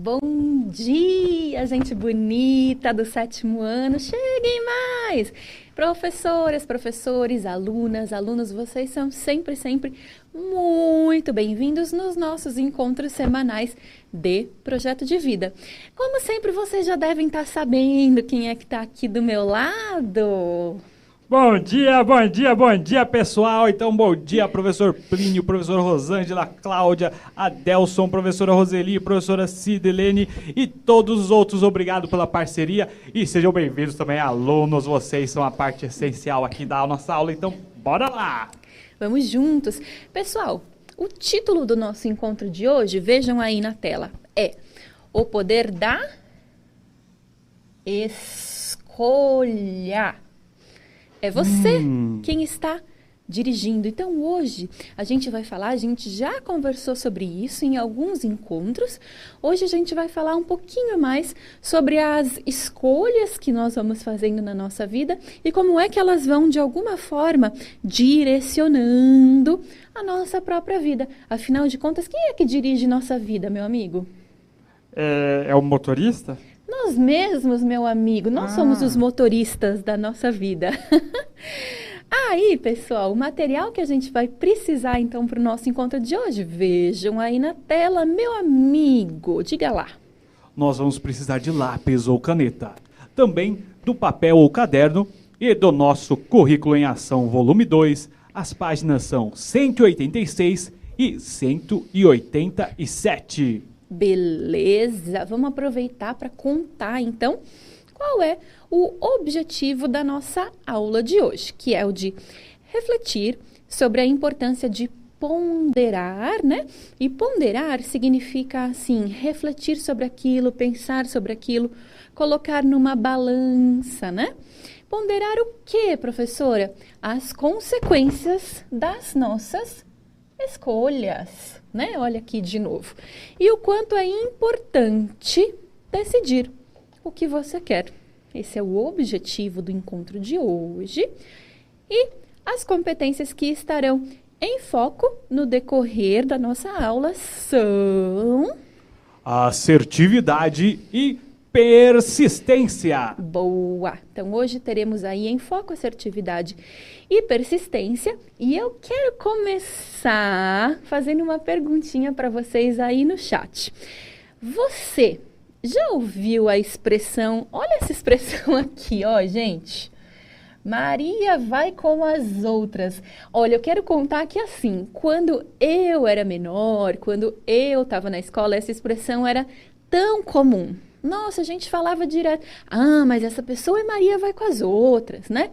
Bom dia, gente bonita do sétimo ano. Cheguem mais! Professoras, professores, alunas, alunos, vocês são sempre muito bem-vindos nos nossos encontros semanais de Projeto de Vida. Como sempre, vocês já devem estar sabendo quem é que está aqui do meu lado. Bom dia, pessoal. Então, bom dia, professor Plínio, professora Rosângela, Cláudia, Adelson, professora Roseli, professora Cidelene e todos os outros. Obrigado pela parceria e sejam bem-vindos também, alunos. Vocês são a parte essencial aqui da nossa aula, então bora lá! Vamos juntos. Pessoal, o título do nosso encontro de hoje, vejam aí na tela, é O Poder da Escolha. É você quem está dirigindo. Então, hoje, a gente vai falar, a gente já conversou sobre isso em alguns encontros. Hoje, a gente vai falar um pouquinho mais sobre as escolhas que nós vamos fazendo na nossa vida e como é que elas vão, de alguma forma, direcionando a nossa própria vida. Afinal de contas, quem é que dirige nossa vida, meu amigo? É o motorista? Nós mesmos, meu amigo, nós somos os motoristas da nossa vida. Aí, pessoal, o material que a gente vai precisar, então, para o nosso encontro de hoje, vejam aí na tela, meu amigo, diga lá. Nós vamos precisar de lápis ou caneta, também do papel ou caderno e do nosso Currículo em Ação, volume 2. As páginas são 186 e 187. Beleza, vamos aproveitar para contar, então, qual é o objetivo da nossa aula de hoje, que é o de refletir sobre a importância de ponderar, né? E ponderar significa, assim, refletir sobre aquilo, pensar sobre aquilo, colocar numa balança, né? Ponderar o quê, professora? As consequências das nossas escolhas, né? Olha aqui de novo. E o quanto é importante decidir o que você quer. Esse é o objetivo do encontro de hoje. E as competências que estarão em foco no decorrer da nossa aula são assertividade e persistência. Boa! Então, hoje teremos aí em foco assertividade e persistência. E eu quero começar fazendo uma perguntinha para vocês aí no chat. Você já ouviu a expressão, olha essa expressão aqui, ó, gente. Maria vai com as outras. Olha, eu quero contar que assim, quando eu era menor, quando eu estava na escola, essa expressão era tão comum. Nossa, a gente falava direto. Ah, mas essa pessoa é Maria vai com as outras, né?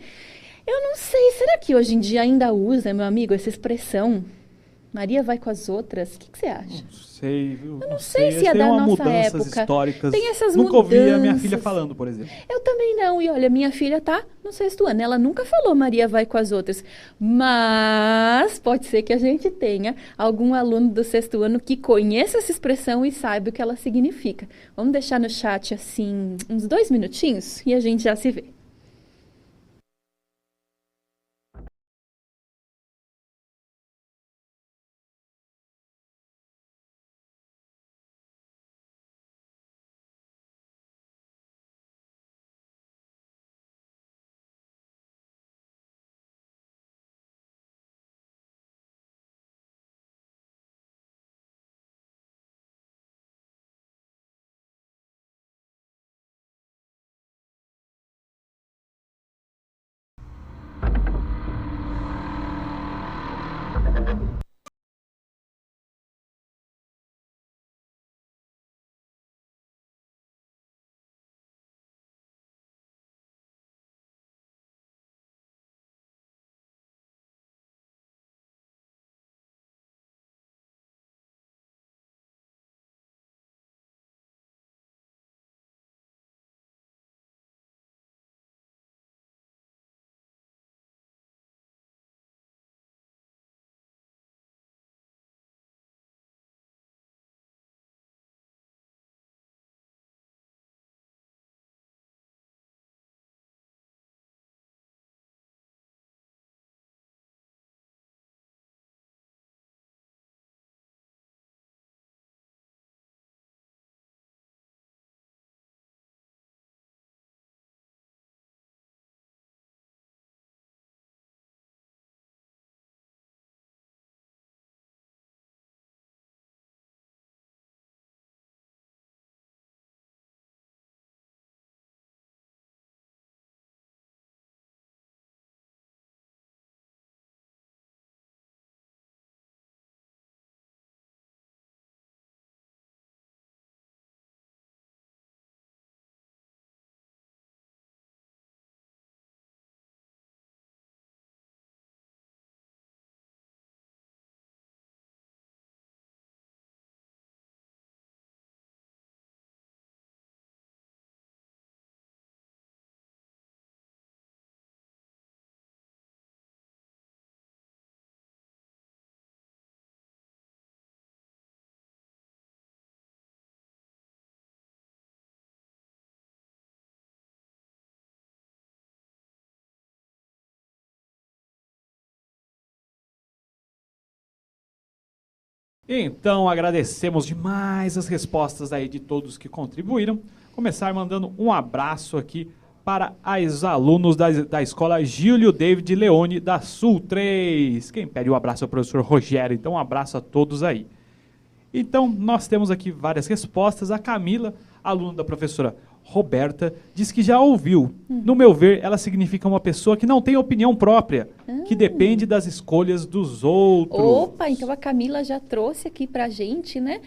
Eu não sei, será que hoje em dia ainda usa, meu amigo, essa expressão? Maria vai com as outras? O que você acha? Não sei, viu? Eu não sei se é Tem da uma nossa mudanças época. históricas. Tem essas Nunca ouvi a minha filha mudanças. falando, por exemplo. Eu também não. E olha, minha filha tá no sexto ano. Ela nunca falou Maria vai com as outras. Mas pode ser que a gente tenha algum aluno do sexto ano que conheça essa expressão e saiba o que ela significa. Vamos deixar no chat assim uns 2 minutinhos e a gente já se vê. Então, agradecemos demais as respostas aí de todos que contribuíram. Começar mandando um abraço aqui para os alunos da escola Gílio David Leone da Sul 3. Quem pede o abraço é o professor Rogério, então um abraço a todos aí. Então, nós temos aqui várias respostas. A Camila, aluna da professora Roberta, diz que já ouviu. No meu ver, ela significa uma pessoa que não tem opinião própria, que depende das escolhas dos outros. Opa, então a Camila já trouxe aqui pra gente, né?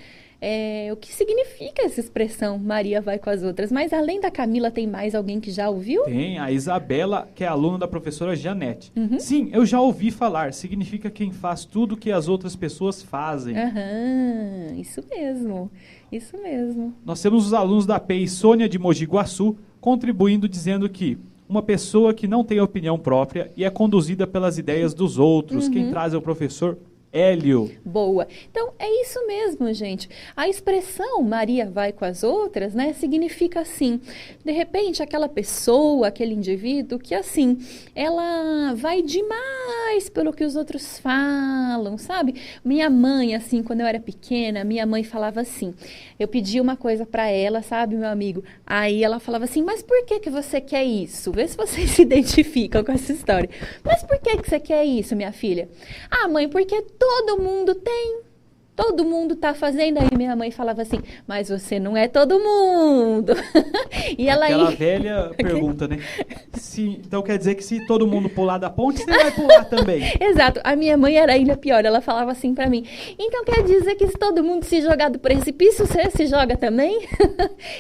O que significa essa expressão, Maria vai com as outras. Mas além da Camila, tem mais alguém que já ouviu? Tem, a Isabela, que é aluna da professora Janete. Sim, eu já ouvi falar. Significa quem faz tudo que as outras pessoas fazem. Aham, isso mesmo. Isso mesmo. Nós temos os alunos da PEI Sônia de Mogi Guaçu contribuindo dizendo que uma pessoa que não tem opinião própria e é conduzida pelas ideias dos outros. Quem traz é o professor Hélio. Boa. Então, é isso mesmo, gente. A expressão Maria vai com as outras, né, significa assim, de repente, aquela pessoa, aquele indivíduo que, assim, ela vai demais pelo que os outros falam, sabe? Minha mãe, assim, quando eu era pequena, minha mãe falava assim, eu pedia uma coisa pra ela, sabe, meu amigo? Aí ela falava assim, mas por que que você quer isso? Vê se vocês se identificam com essa história. Mas por que que você quer isso, minha filha? Ah, mãe, porque todo mundo tem, todo mundo tá fazendo. Aí minha mãe falava assim, mas você não é todo mundo. E ela Aquela velha pergunta, né? Então quer dizer que se todo mundo pular da ponte, você vai pular também. Exato. A minha mãe era ainda pior. Ela falava assim pra mim, então quer dizer que se todo mundo se jogar do precipício, você se joga também?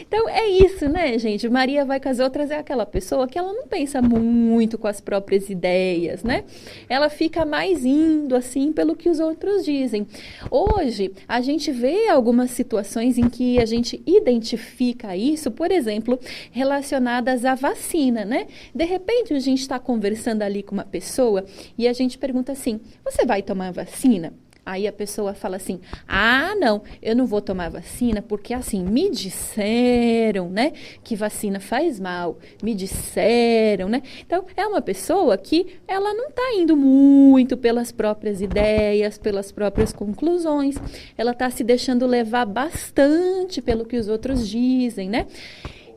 Então é isso, né, gente? Maria vai com as outras é aquela pessoa que ela não pensa muito com as próprias ideias, né? Ela fica mais indo assim pelo que os outros dizem. Hoje, a gente vê algumas situações em que a gente identifica isso, por exemplo, relacionadas à vacina, né? De repente, a gente está conversando ali com uma pessoa e a gente pergunta assim, você vai tomar vacina? Aí a pessoa fala assim, ah, não, eu não vou tomar vacina porque assim, me disseram, né, que vacina faz mal, me disseram, né? Então, é uma pessoa que ela não está indo muito pelas próprias ideias, pelas próprias conclusões, ela está se deixando levar bastante pelo que os outros dizem, né?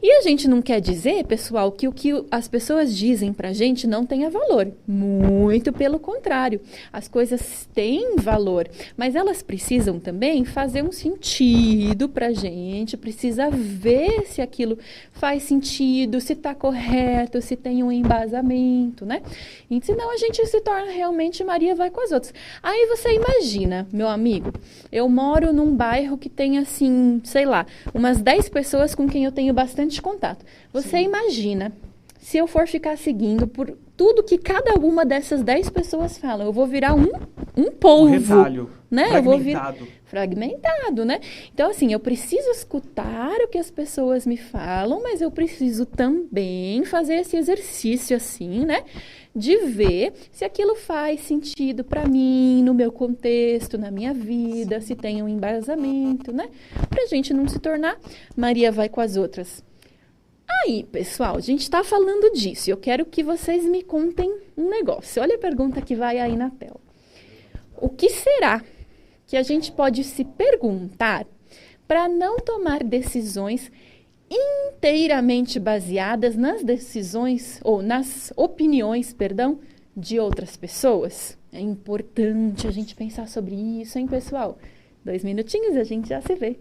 E a gente não quer dizer, pessoal, que o que as pessoas dizem pra gente não tenha valor. Muito pelo contrário. As coisas têm valor, mas elas precisam também fazer um sentido pra gente, precisa ver se aquilo faz sentido, se tá correto, se tem um embasamento, né? E senão a gente se torna realmente Maria vai com as outras. Aí você imagina, meu amigo, eu moro num bairro que tem assim, sei lá, umas 10 pessoas com quem eu tenho bastante contato. Você imagina, se eu for ficar seguindo por tudo que cada uma dessas 10 pessoas falam, eu vou virar um polvo. Um retalho, né? fragmentado. Eu vou virar fragmentado, né? Então, assim, eu preciso escutar o que as pessoas me falam, mas eu preciso também fazer esse exercício, assim, né? De ver se aquilo faz sentido para mim, no meu contexto, na minha vida, se tem um embasamento, né? Pra gente não se tornar Maria vai com as outras. Aí, pessoal, a gente está falando disso. Eu quero que vocês me contem um negócio. Olha a pergunta que vai aí na tela. O que será que a gente pode se perguntar para não tomar decisões inteiramente baseadas nas decisões ou nas opiniões, perdão, de outras pessoas? É importante a gente pensar sobre isso, hein, pessoal? 2 minutinhos e a gente já se vê.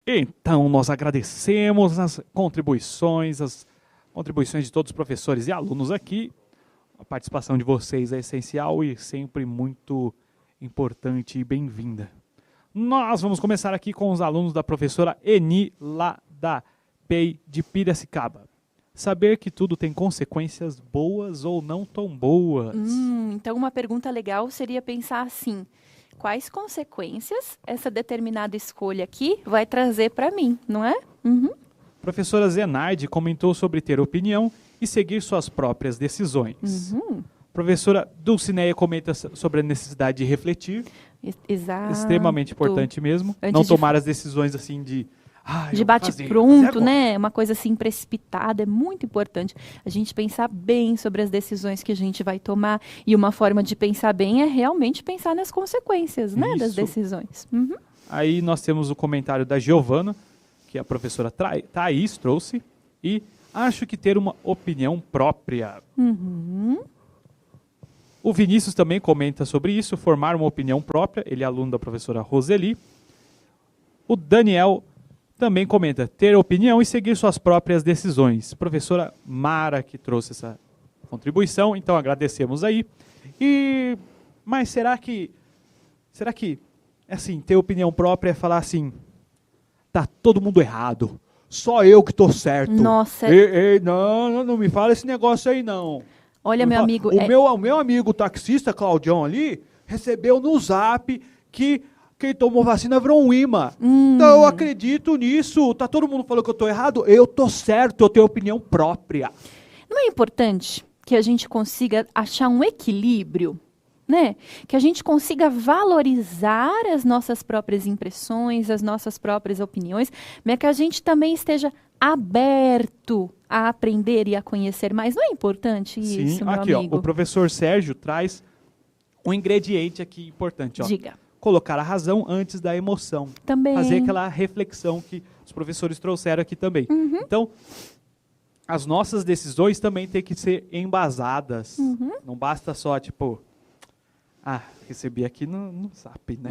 Então, nós agradecemos as contribuições de todos os professores e alunos aqui. A participação de vocês é essencial e sempre muito importante e bem-vinda. Nós vamos começar aqui com os alunos da professora Eni, lá da PEI de Piracicaba. Saber que tudo tem consequências boas ou não tão boas. Então, uma pergunta legal seria pensar assim: quais consequências essa determinada escolha aqui vai trazer para mim, não é? Professora Zenaide comentou sobre ter opinião e seguir suas próprias decisões. Professora Dulcineia comenta sobre a necessidade de refletir. Exato. Extremamente importante mesmo. Antes não de tomar as decisões assim de bate-pronto, né? Uma coisa assim precipitada. É muito importante a gente pensar bem sobre as decisões que a gente vai tomar. E uma forma de pensar bem é realmente pensar nas consequências, né, das decisões. Aí nós temos o comentário da Giovana, que a professora Thaís trouxe. E acho que ter uma opinião própria. O Vinícius também comenta sobre isso, formar uma opinião própria. Ele é aluno da professora Roseli. O Daniel também comenta ter opinião e seguir suas próprias decisões. Professora Mara que trouxe essa contribuição, então agradecemos aí. Mas será que assim, ter opinião própria é falar assim, tá todo mundo errado, só eu que tô certo. Nossa. Não me fala esse negócio aí não. Olha, meu amigo... O meu amigo taxista, Claudião ali, recebeu no zap que quem tomou vacina virou um imã. Então eu acredito nisso. Tá todo mundo falando que eu tô errado? Eu tô certo, eu tenho opinião própria. Não é importante que a gente consiga achar um equilíbrio, né? Que a gente consiga valorizar as nossas próprias impressões, as nossas próprias opiniões, mas que a gente também esteja aberto a aprender e a conhecer mais. Não é importante isso, Sim, meu aqui, amigo? Ó, o professor Sérgio traz um ingrediente aqui importante. Ó. Diga. Colocar a razão antes da emoção. Também. Fazer aquela reflexão que os professores trouxeram aqui também. Então, as nossas decisões também têm que ser embasadas. Não basta só, tipo... recebi aqui no Zap, né?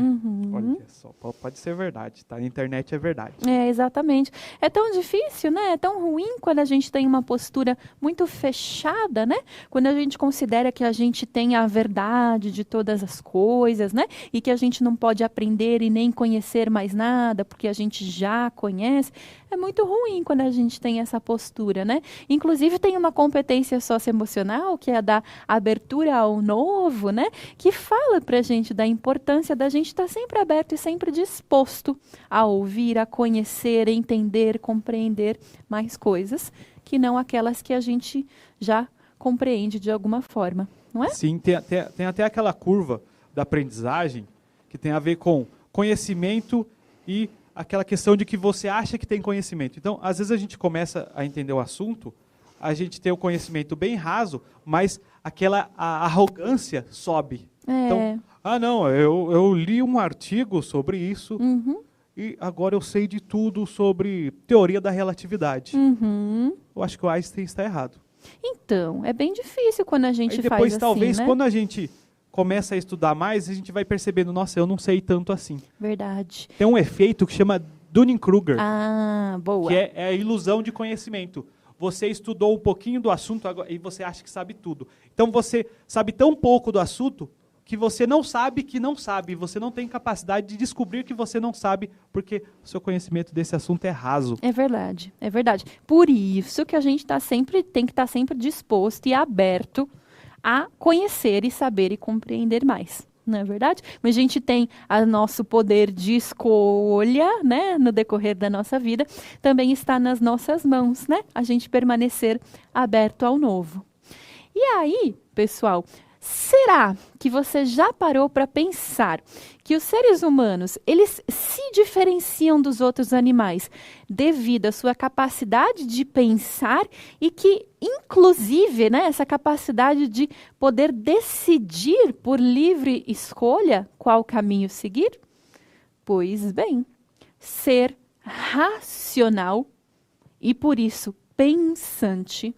Olha só, pode ser verdade, tá? A internet é verdade. É, exatamente. É tão difícil, né? É tão ruim quando a gente tem uma postura muito fechada, né? Quando a gente considera que a gente tem a verdade de todas as coisas, né? E que a gente não pode aprender e nem conhecer mais nada, porque a gente já conhece. É muito ruim quando a gente tem essa postura, né? Inclusive tem uma competência socioemocional, que é a da abertura ao novo, né? Que fala pra gente da importância da gente estar sempre aberto e sempre disposto a ouvir, a conhecer, a entender, compreender mais coisas que não aquelas que a gente já compreende de alguma forma, não é? Sim, tem até aquela curva da aprendizagem que tem a ver com conhecimento e aquela questão de que você acha que tem conhecimento. Então, às vezes a gente começa a entender o assunto, a gente tem o conhecimento bem raso, mas a arrogância sobe. Então, não, eu li um artigo sobre isso e agora eu sei de tudo sobre teoria da relatividade. Eu acho que o Einstein está errado. Então, é bem difícil quando a gente faz depois, assim, talvez, né? quando a gente começa a estudar mais, a gente vai percebendo, nossa, eu não sei tanto assim. Verdade. Tem um efeito que chama Dunning-Kruger. Boa. Que é a ilusão de conhecimento. Você estudou um pouquinho do assunto e você acha que sabe tudo. Então você sabe tão pouco do assunto que você não sabe que não sabe. Você não tem capacidade de descobrir que você não sabe, porque o seu conhecimento desse assunto é raso. É verdade, é verdade. Por isso que a gente tem que estar sempre disposto e aberto a conhecer e saber e compreender mais. Não é verdade? Mas a gente tem o nosso poder de escolha, né, no decorrer da nossa vida, também está nas nossas mãos, né? A gente permanecer aberto ao novo. E aí, pessoal, será que você já parou para pensar que os seres humanos, eles se diferenciam dos outros animais devido à sua capacidade de pensar e que, inclusive, né, essa capacidade de poder decidir por livre escolha qual caminho seguir? Pois bem, ser racional e, por isso, pensante,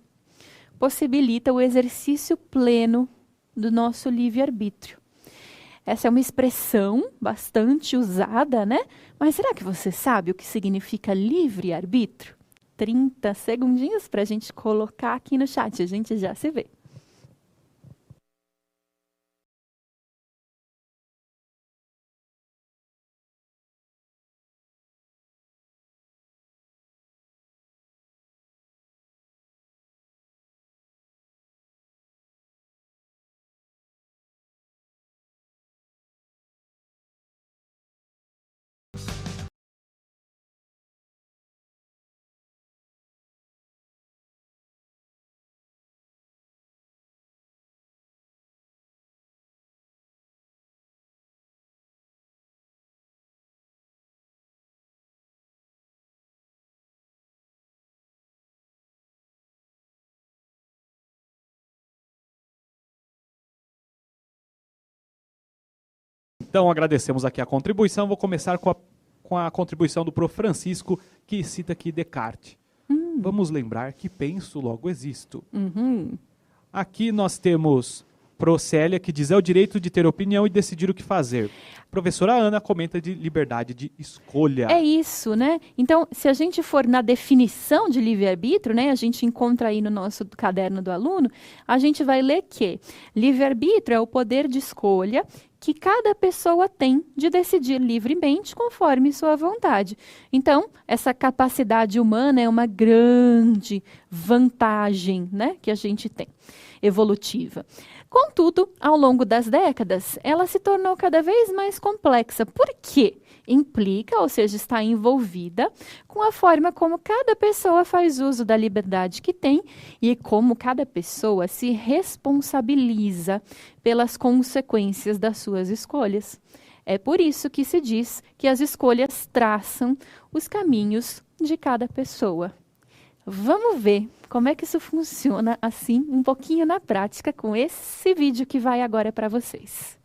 possibilita o exercício pleno do nosso livre-arbítrio. Essa é uma expressão bastante usada, né? Mas será que você sabe o que significa livre-arbítrio? 30 segundinhos para a gente colocar aqui no chat, a gente já se vê. Então, agradecemos aqui a contribuição. Vou começar com a contribuição do Prof. Francisco, que cita aqui Descartes. Vamos lembrar que penso, logo existo. Aqui nós temos Procélia, que diz: é o direito de ter opinião e decidir o que fazer. Professora Ana comenta de liberdade de escolha. É isso, né? Então, se a gente for na definição de livre-arbítrio, né, a gente encontra aí no nosso caderno do aluno, a gente vai ler que livre-arbítrio é o poder de escolha que cada pessoa tem de decidir livremente conforme sua vontade. Então, essa capacidade humana é uma grande vantagem, né, que a gente tem, evolutiva. Contudo, ao longo das décadas, ela se tornou cada vez mais complexa. Por quê? Implica, ou seja, está envolvida com a forma como cada pessoa faz uso da liberdade que tem e como cada pessoa se responsabiliza pelas consequências das suas escolhas. É por isso que se diz que as escolhas traçam os caminhos de cada pessoa. Vamos ver como é que isso funciona assim, um pouquinho na prática, com esse vídeo que vai agora para vocês.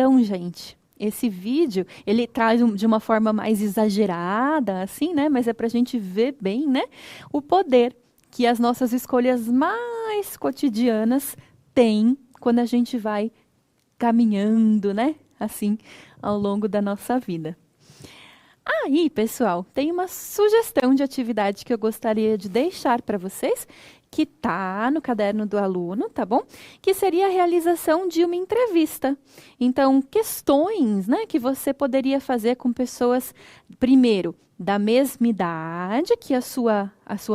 Então, gente, esse vídeo, ele traz de uma forma mais exagerada, assim, né? Mas é pra gente ver bem, né? O poder que as nossas escolhas mais cotidianas têm quando a gente vai caminhando, né? Assim, ao longo da nossa vida. Aí, pessoal, tem uma sugestão de atividade que eu gostaria de deixar para vocês, que tá no caderno do aluno, tá bom? Que seria a realização de uma entrevista. Então, questões, né, que você poderia fazer com pessoas, primeiro, da mesma idade que a sua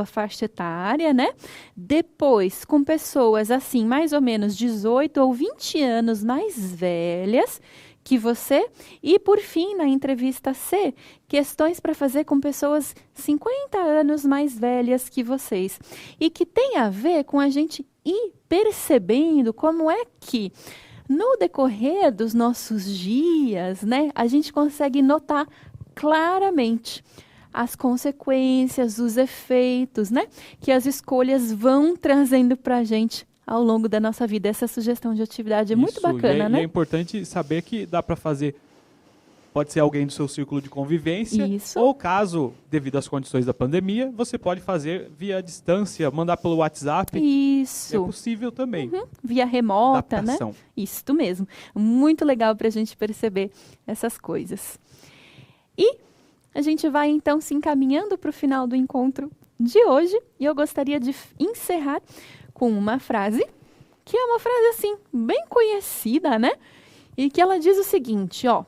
faixa etária, né? Depois, com pessoas, assim, mais ou menos 18 ou 20 anos mais velhas que você. E, por fim, na entrevista C, questões para fazer com pessoas 50 anos mais velhas que vocês. E que tem a ver com a gente ir percebendo como é que, no decorrer dos nossos dias, né, a gente consegue notar claramente as consequências, os efeitos, né, que as escolhas vão trazendo para a gente ao longo da nossa vida. Essa sugestão de atividade é muito bacana, né? E é importante saber que dá para fazer, pode ser alguém do seu círculo de convivência, Isso. ou caso, devido às condições da pandemia, você pode fazer via distância, mandar pelo WhatsApp. Isso. É possível também. Via remota, Adaptação. né? Isso mesmo. Muito legal para a gente perceber essas coisas. E a gente vai, então, se encaminhando para o final do encontro de hoje. E eu gostaria de encerrar com uma frase, que é uma frase, assim, bem conhecida, né? E que ela diz o seguinte, ó.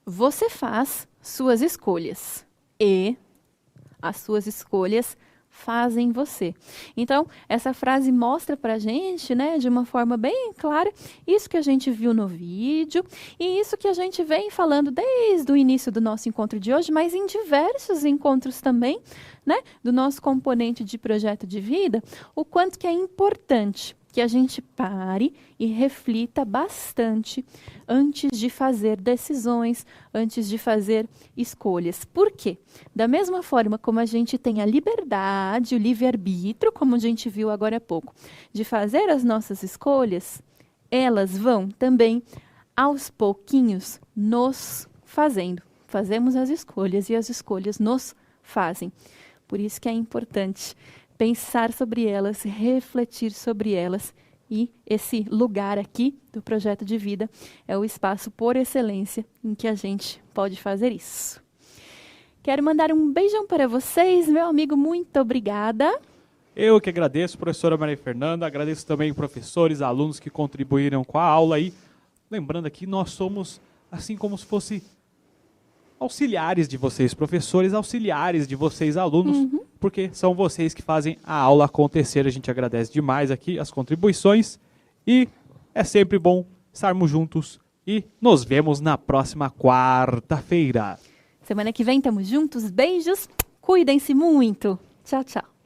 Você faz suas escolhas e as suas escolhas fazem você. Então, essa frase mostra pra gente, né, de uma forma bem clara, isso que a gente viu no vídeo e isso que a gente vem falando desde o início do nosso encontro de hoje, mas em diversos encontros também, né, do nosso componente de projeto de vida, o quanto que é importante que a gente pare e reflita bastante antes de fazer decisões, antes de fazer escolhas. Por quê? Da mesma forma como a gente tem a liberdade, o livre-arbítrio, como a gente viu agora há pouco, de fazer as nossas escolhas, elas vão também, aos pouquinhos, nos fazendo. Fazemos as escolhas e as escolhas nos fazem. Por isso que é importante pensar sobre elas, refletir sobre elas. E esse lugar aqui do projeto de vida é o espaço por excelência em que a gente pode fazer isso. Quero mandar um beijão para vocês, meu amigo, muito obrigada. Eu que agradeço, professora Maria Fernanda, agradeço também professores, alunos que contribuíram com a aula aí. Lembrando aqui, nós somos assim como se fosse auxiliares de vocês, professores auxiliares de vocês, alunos, porque são vocês que fazem a aula acontecer. A gente agradece demais aqui as contribuições e é sempre bom estarmos juntos e nos vemos na próxima quarta-feira. Semana que vem estamos juntos, beijos, cuidem-se muito. Tchau, tchau.